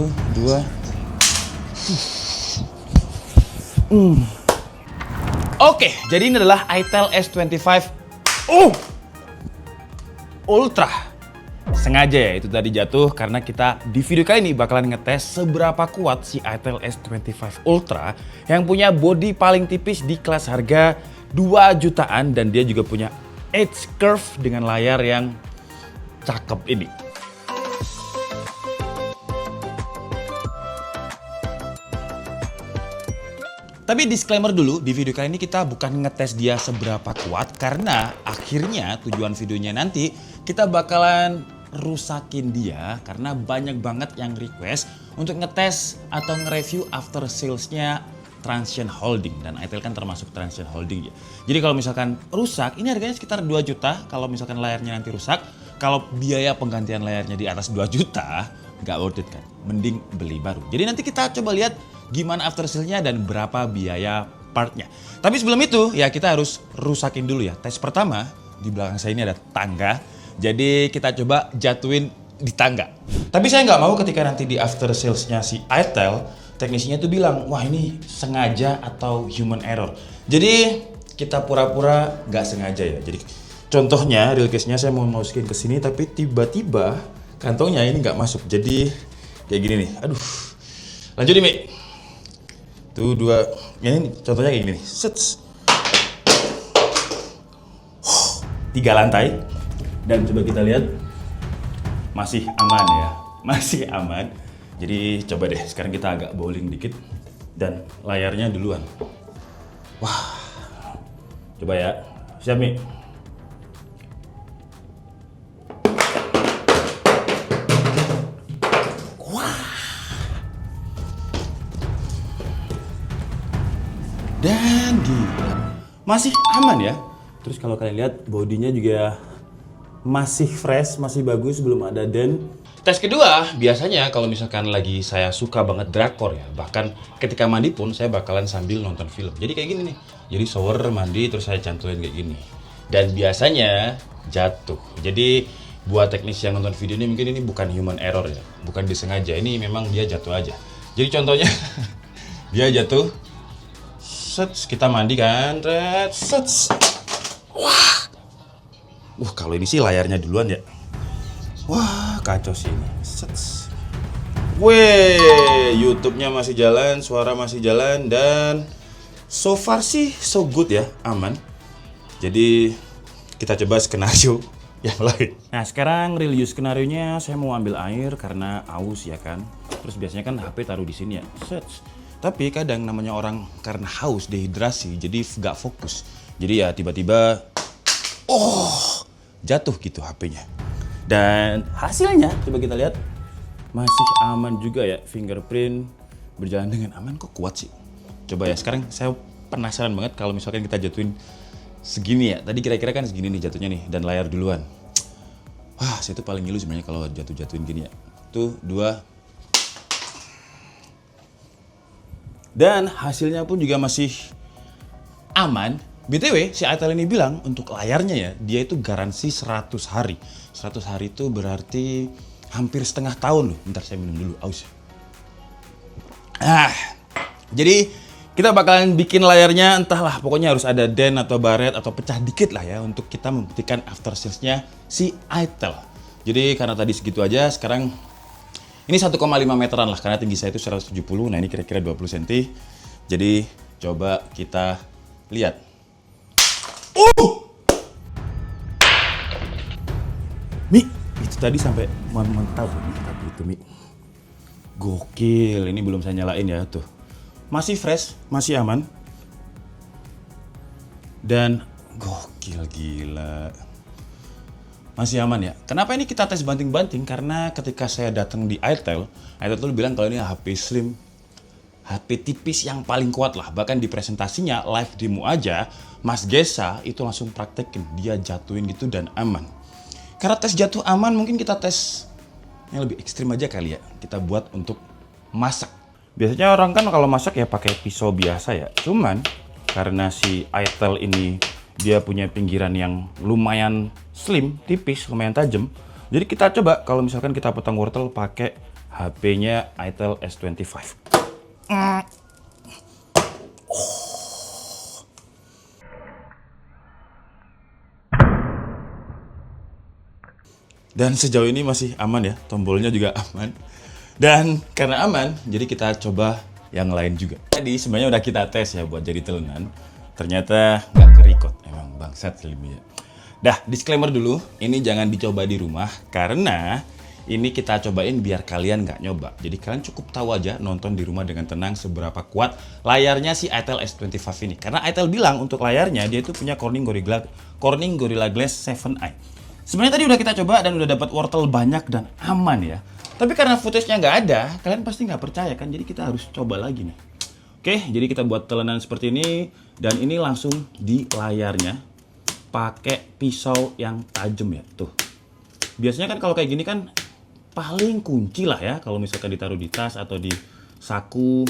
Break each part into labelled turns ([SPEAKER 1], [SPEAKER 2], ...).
[SPEAKER 1] 2. Oke, jadi ini adalah itel S25 Ultra. Sengaja ya itu tadi jatuh karena kita di video kali ini bakalan ngetes seberapa kuat si itel S25 Ultra yang punya bodi paling tipis di kelas harga 2 jutaan dan dia juga punya edge curve dengan layar yang cakep ini. Tapi disclaimer dulu, di video kali ini kita bukan ngetes dia seberapa kuat karena akhirnya tujuan videonya nanti kita bakalan rusakin dia karena banyak banget yang request untuk ngetes atau nge-review after sales-nya Transsion Holding dan itel kan termasuk Transsion Holding ya. Jadi kalau misalkan rusak, ini harganya sekitar 2 juta kalau misalkan layarnya nanti rusak. Kalau biaya penggantian layarnya di atas 2 juta, nggak worth it kan. Mending beli baru. Jadi nanti kita coba lihat gimana after sale-nya dan berapa biaya partnya. Tapi sebelum itu ya kita harus rusakin dulu ya. Tes pertama, di belakang saya ini ada tangga. Jadi kita coba jatuhin di tangga. Tapi saya nggak mau ketika nanti di after sales-nya si itel, teknisinya tuh bilang, wah ini sengaja atau human error. Jadi kita pura-pura nggak sengaja ya. Jadi contohnya real case-nya saya mau masukin ke sini tapi tiba-tiba kantongnya ini nggak masuk. Jadi kayak gini nih. Aduh. Lanjut nih, Mi. Tuh 2. Ini contohnya kayak gini nih. Sets. 3 lantai. Dan coba kita lihat. Masih aman ya. Masih aman. Jadi coba deh sekarang kita agak bowling dikit. Dan layarnya duluan. Wah. Coba ya. Siap, Mi. Dan gila, masih aman ya. Terus kalau kalian lihat bodinya juga masih fresh, masih bagus, belum ada dent. Tes kedua, biasanya kalau misalkan lagi saya suka banget drakor ya, bahkan ketika mandi pun saya bakalan sambil nonton film. Jadi kayak gini nih, jadi shower, mandi, terus saya cantuin kayak gini. Dan biasanya jatuh. Jadi buat teknis yang nonton video ini mungkin ini bukan human error ya, bukan disengaja, ini memang dia jatuh aja. Jadi contohnya, dia jatuh, sets, kita mandi kan, sets. Wah. Kalau ini sih layarnya duluan ya. Wah, kacau sih ini. Sets. Weh, YouTube-nya masih jalan, suara masih jalan dan so far sih so good ya, aman. Jadi kita coba skenario yang lain. Nah, sekarang real use skenario-nya saya mau ambil air karena aus ya kan. Terus biasanya kan HP taruh di sini ya. Sets. Tapi kadang namanya orang karena haus, dehidrasi, jadi nggak fokus. Jadi ya tiba-tiba, jatuh gitu HP-nya. Dan hasilnya, coba kita lihat, masih aman juga ya. Fingerprint berjalan dengan aman, kok kuat sih. Coba ya, sekarang saya penasaran banget kalau misalkan kita jatuhin segini ya. Tadi kira-kira kan segini nih jatuhnya nih, dan layar duluan. Wah, saya tuh paling ngilu sebenarnya kalau jatuhin gini ya. Tuh, 2. Dan hasilnya pun juga masih aman. BTW, si itel ini bilang untuk layarnya ya, dia itu garansi 100 hari. 100 hari itu berarti hampir setengah tahun loh. Bentar saya minum dulu, aus. Jadi kita bakalan bikin layarnya entahlah, pokoknya harus ada dent atau baret atau pecah dikit lah ya untuk kita membuktikan after sales-nya si itel. Jadi karena tadi segitu aja, sekarang ini 1,5 meteran lah, karena tinggi saya itu 170, nah ini kira-kira 20 cm. Jadi coba kita lihat. Mi, itu tadi sampai mantap itu, Mi. Gokil, ini belum saya nyalain ya tuh. Masih fresh, masih aman. Dan gokil, gila. Masih aman ya. Kenapa ini kita tes banting-banting? Karena ketika saya datang di itel tuh bilang kalau ini HP slim, HP tipis yang paling kuat lah. Bahkan di presentasinya, live demo aja, Mas Gesa itu langsung praktekin. Dia jatuhin gitu dan aman. Karena tes jatuh aman, mungkin kita tes yang lebih ekstrim aja kali ya. Kita buat untuk masak. Biasanya orang kan kalau masak ya pakai pisau biasa ya. Cuman karena si itel ini dia punya pinggiran yang lumayan slim, tipis, lumayan tajam. Jadi kita coba kalau misalkan kita potong wortel pakai HP-nya Itel S25. Dan sejauh ini masih aman ya, tombolnya juga aman. Dan karena aman, jadi kita coba yang lain juga. Tadi sebenarnya udah kita tes ya buat jadi telenan. Ternyata nggak ke-record, emang bangsat Slimmy ya. Dah, disclaimer dulu, ini jangan dicoba di rumah karena ini kita cobain biar kalian nggak nyoba. Jadi kalian cukup tahu aja nonton di rumah dengan tenang seberapa kuat layarnya si Itel S25 ini. Karena Itel bilang untuk layarnya dia itu punya Corning Gorilla Glass 7i. Sebenarnya tadi udah kita coba dan udah dapat wortel banyak dan aman ya. Tapi karena footage-nya nggak ada, kalian pasti nggak percaya kan? Jadi kita harus coba lagi nih. Oke, jadi kita buat telenan seperti ini dan ini langsung di layarnya pakai pisau yang tajam ya. Tuh. Biasanya kan kalau kayak gini kan paling kunci lah ya. Kalau misalkan ditaruh di tas atau di saku,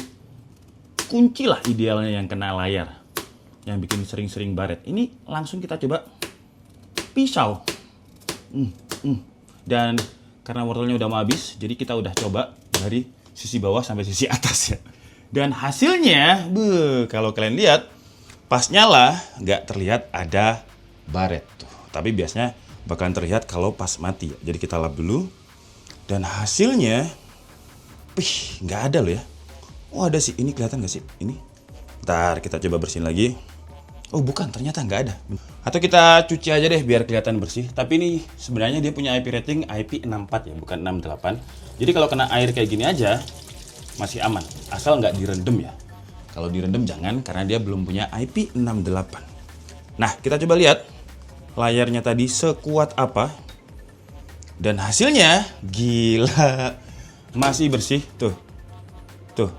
[SPEAKER 1] kunci lah idealnya yang kena layar. Yang bikin sering-sering baret. Ini langsung kita coba pisau. Dan karena wortelnya udah mau habis, jadi kita udah coba dari sisi bawah sampai sisi atas ya. Dan hasilnya, kalau kalian lihat, pas nyala nggak terlihat ada baret tuh. Tapi biasanya bakalan terlihat kalau pas mati ya. Jadi kita lap dulu. Dan hasilnya, nggak ada loh ya. Oh ada sih, ini kelihatan nggak sih? Ini. Ntar kita coba bersihin lagi. Oh bukan, ternyata nggak ada. Atau kita cuci aja deh biar kelihatan bersih. Tapi ini sebenarnya dia punya IP rating IP64 ya, bukan 68. Jadi kalau kena air kayak gini aja, masih aman. Asal nggak direndam ya. Kalau direndam jangan, karena dia belum punya IP68. Nah, kita coba lihat layarnya tadi sekuat apa. Dan hasilnya, gila. Masih bersih, tuh. Tuh.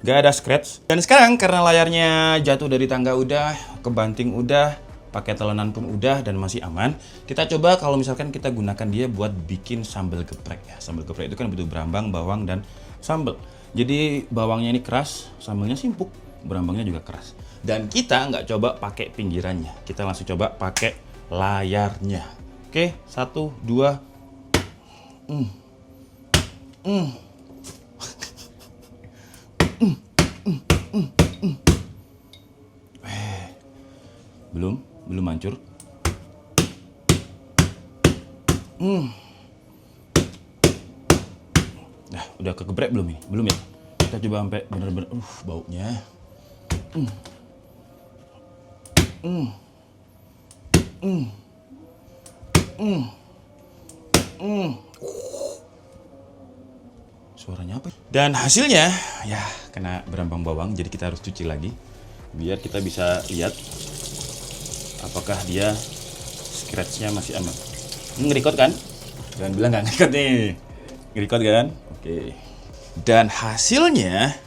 [SPEAKER 1] Gak ada scratch. Dan sekarang karena layarnya jatuh dari tangga udah, kebanting udah, pakai telenan pun udah dan masih aman. Kita coba kalau misalkan kita gunakan dia buat bikin sambal geprek ya. Sambal geprek itu kan butuh berambang, bawang dan sambal. Jadi bawangnya ini keras, sambalnya simpuk, berambangnya juga keras. Dan kita nggak coba pakai pinggirannya. Kita langsung coba pakai layarnya. Oke, 1, 2. Belum hancur. Nah, udah kegeprek belum ini? Belum ya? Kita coba sampai bener-bener baunya. Suaranya apa? Dan hasilnya ya kena berambang bawang, jadi kita harus cuci lagi biar kita bisa lihat apakah dia scratch-nya masih aman. Nge-record kan? Jangan bilang nggak nge-record nih. Nge-record kan? Oke. Dan hasilnya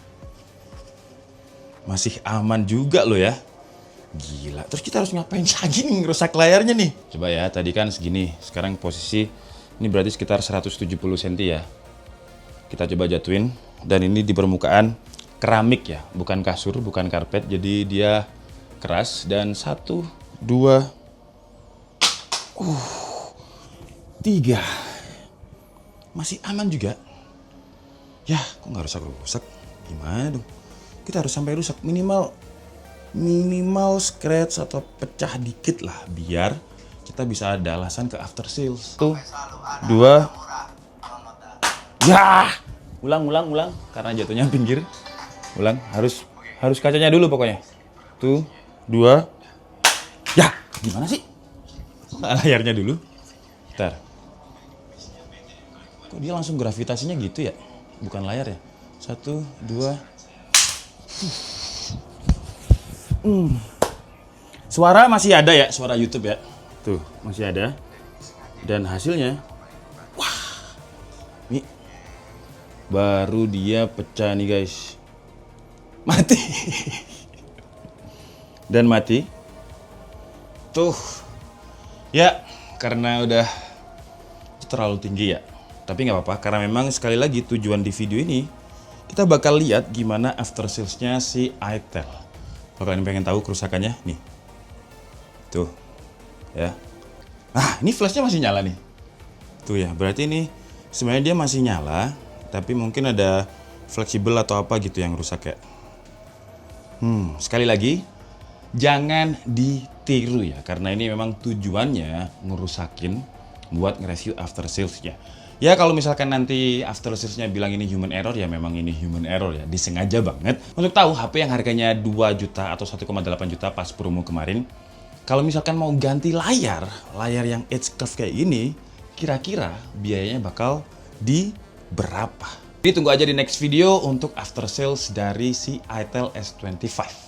[SPEAKER 1] masih aman juga loh ya. Gila. Terus kita harus ngapain lagi nih ngerusak layarnya nih? Coba ya, tadi kan segini. Sekarang posisi ini berarti sekitar 170 cm ya. Kita coba jatuhin. Dan ini di permukaan keramik ya, bukan kasur, bukan karpet. Jadi dia keras. Dan 1, 2, 3. Masih aman juga. Ya, kok nggak rusak-rusak? Gimana dong? Kita harus sampai rusak minimal scratch atau pecah dikit lah biar kita bisa ada alasan ke after sales. 1, 2. Ya, ulang karena jatuhnya pinggir. Ulang, harus kacanya dulu pokoknya. 1, 2. Ya, gimana sih? Layarnya dulu. Bentar. Kok dia langsung gravitasinya gitu ya? Bukan layar ya? 1, 2. Suara masih ada ya, suara YouTube ya. Tuh, masih ada. Dan hasilnya, wah, nih, baru dia pecah nih guys. Mati. Dan mati. Tuh, ya karena udah terlalu tinggi ya. Tapi nggak apa-apa, karena memang sekali lagi tujuan di video ini kita bakal lihat gimana after sales-nya si Itel. Kalau kalian pengen tahu kerusakannya, nih. Tuh. Ya. Nah, ini flashnya masih nyala nih. Tuh ya, berarti ini sebenarnya dia masih nyala, tapi mungkin ada fleksibel atau apa gitu yang rusak ya. Sekali lagi, jangan ditiru ya, karena ini memang tujuannya ngerusakin buat nge-review after sales-nya. Ya kalau misalkan nanti after sales-nya bilang ini human error, ya memang ini human error ya, disengaja banget. Untuk tahu HP yang harganya 2 juta atau 1,8 juta pas promo kemarin, kalau misalkan mau ganti layar yang edge curve kayak ini, kira-kira biayanya bakal di berapa? Jadi tunggu aja di next video untuk after sales dari si Itel S25.